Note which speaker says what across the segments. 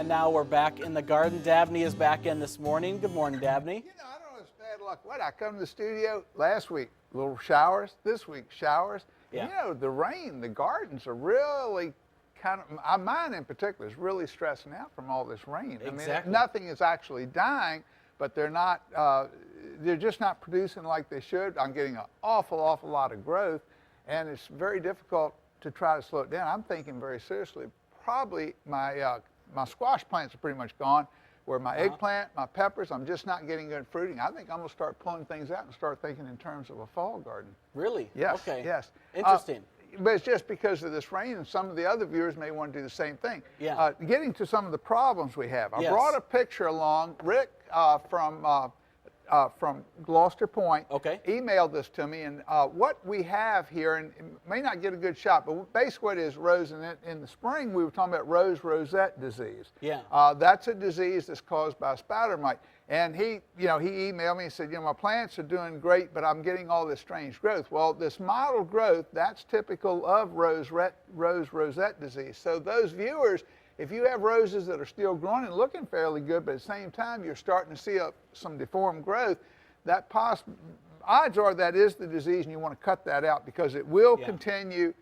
Speaker 1: and now we're back in the garden. Dabney is back in this morning. Good morning, Dabney.
Speaker 2: You know, I don't know, it's bad luck. What, I come to the studio last week, little showers. This week, showers.
Speaker 1: Yeah.
Speaker 2: And, you know, the rain, the gardens are really kind of, mine in particular, is really stressing out from all this rain.
Speaker 1: Exactly.
Speaker 2: I mean, nothing is actually dying, but they're not, they're just not producing like they should. I'm getting an awful lot of growth, and it's very difficult to try to slow it down. I'm thinking very seriously, probably my squash plants are pretty much gone, where my eggplant, my peppers, I'm just not getting good fruiting. I think I'm going to start pulling things out and start thinking in terms of a fall garden.
Speaker 1: Really?
Speaker 2: Yes.
Speaker 1: Okay.
Speaker 2: Yes.
Speaker 1: Interesting.
Speaker 2: But it's just because of this rain, and some of the other viewers may want to do the same thing.
Speaker 1: Yeah.
Speaker 2: Getting to some of the problems we have. I
Speaker 1: Yes.
Speaker 2: brought a picture along. Rick from Gloucester Point emailed this to me, and what we have here, and it may not get a good shot, but basically what it is rose, and in the spring we were talking about rosette disease.
Speaker 1: Yeah.
Speaker 2: That's a disease that's caused by spider mite. And he emailed me and said, my plants are doing great, but I'm getting all this strange growth. Well, this mottled growth, that's typical of rosette disease. So those viewers, if you have roses that are still growing and looking fairly good, but at the same time you're starting to see some deformed growth, that odds are that is the disease, and you want to cut that out because it will continue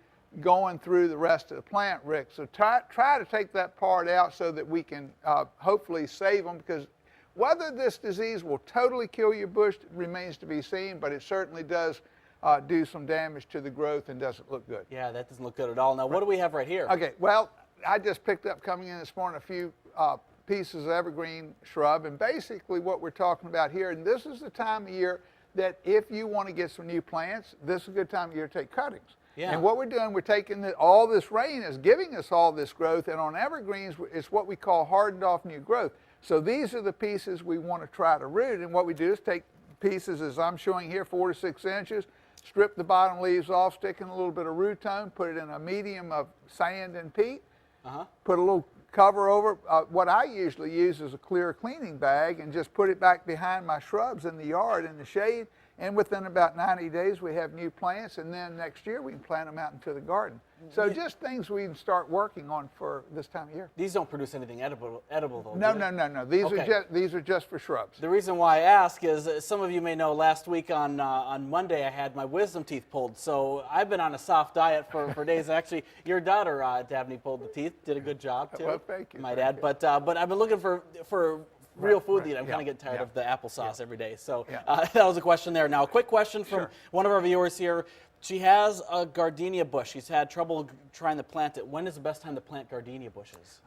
Speaker 2: going through the rest of the plant, Rick. So try to take that part out so that we can hopefully save them, because whether this disease will totally kill your bush remains to be seen, but it certainly does do some damage to the growth and doesn't look good.
Speaker 1: Yeah, that doesn't look good at all. Now, what do we have right here?
Speaker 2: Okay, well, I just picked up coming in this morning a few pieces of evergreen shrub, and basically what we're talking about here, and this is the time of year that if you want to get some new plants, this is a good time of year to take cuttings.
Speaker 1: Yeah.
Speaker 2: And what we're doing, we're taking all this rain is giving us all this growth, and on evergreens, it's what we call hardened off new growth. So these are the pieces we want to try to root, and what we do is take pieces, as I'm showing here, 4 to 6 inches, strip the bottom leaves off, stick in a little bit of rutone, put it in a medium of sand and peat, put a little cover over. What I usually use is a clear cleaning bag, and just put it back behind my shrubs in the yard in the shade, and within about 90 days we have new plants, and then next year we can plant them out into the garden. So just things we can start working on for this time of year.
Speaker 1: These don't produce anything edible though,
Speaker 2: No. These are just for shrubs.
Speaker 1: The reason why I ask is some of you may know last week on Monday I had my wisdom teeth pulled. So I've been on a soft diet for days. Actually, your daughter, Dabney, pulled the teeth. Did a good job, too.
Speaker 2: Well, thank you.
Speaker 1: Might add. But I've been looking for real food to eat. I'm kind of getting tired of the applesauce every day. So that was a question there. Now, a quick question from one of our viewers here. She has a gardenia bush. She's had trouble trying to plant it. When is the best time to plant gardenia bushes?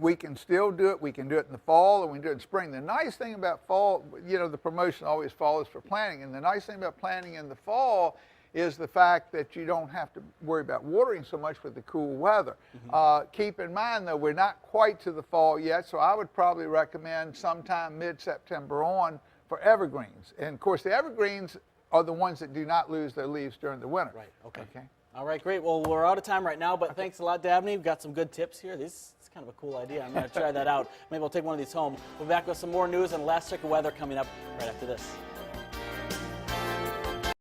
Speaker 2: We can still do it. We can do it in the fall, and we can do it in spring. The nice thing about fall, the promotion always fall is for planting. And the nice thing about planting in the fall is the fact that you don't have to worry about watering so much with the cool weather. Keep in mind, though, we're not quite to the fall yet, so I would probably recommend sometime mid-September on for evergreens. And, of course, the evergreens are the ones that do not lose their leaves during the winter.
Speaker 1: Right, okay. All right, great. Well, we're out of time right now, but thanks a lot, Dabney. We've got some good tips here. This is kind of a cool idea. I'm going to try that out. Maybe I'll take one of these home. We'll be back with some more news and last check of weather coming up right after this.